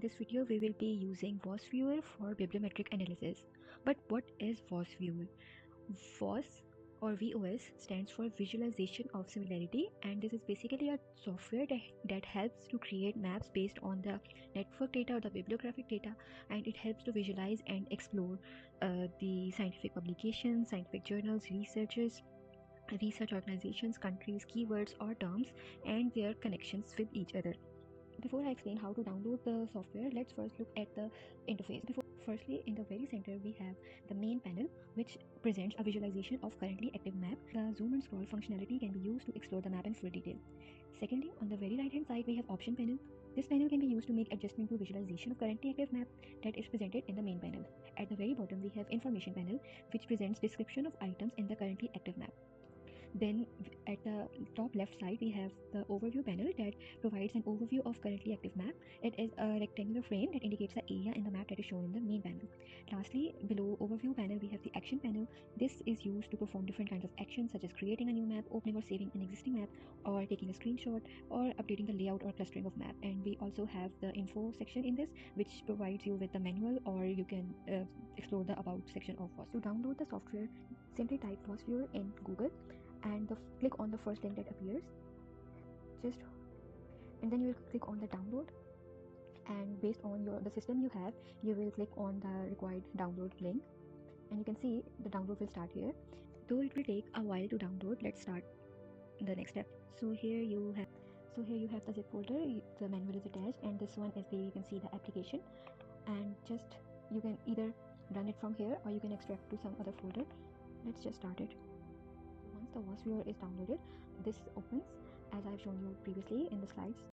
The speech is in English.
this video we will be using VOSViewer for bibliometric analysis. But what is VOSViewer? VOS or VOS stands for Visualization of Similarity, and this is basically a software that helps to create maps based on the network data or the bibliographic data, and it helps to visualize and explore the scientific publications, scientific journals, research organizations, countries, keywords or terms, and their connections with each other. Before I explain how to download the software, let's first look at the interface. Firstly, in the very center we have the main panel, which presents a visualization of currently active map. The zoom and scroll functionality can be used to explore the map in full detail. Secondly, on the very right hand side we have option panel. This panel can be used to make adjustment to visualization of currently active map that is presented in the main panel. At the very bottom we have information panel, which presents description of items in the currently active map. Then at the top left side we have the overview panel that provides an overview of currently active map. It is a rectangular frame that indicates the area in the map that is shown in the main panel. Lastly, below overview panel we have the action panel. This is used to perform different kinds of actions such as creating a new map, opening or saving an existing map, or taking a screenshot, or updating the layout or clustering of map. And we also have the info section in this, which provides you with the manual, or you can explore the about section of VOS. To download the software, simply type VOSViewer in Google and click on the first link that appears, and then you will click on the download, and based on the system you have, you will click on the required download link, and you can see the download will start here. Though it will take a while to download, let's start the next step. So here you have the zip folder, the manual is attached, and this one is you can see the application, and you can either run it from here or you can extract to some other folder. Let's just start it. Once the VOSViewer is downloaded, this opens as I've shown you previously in the slides.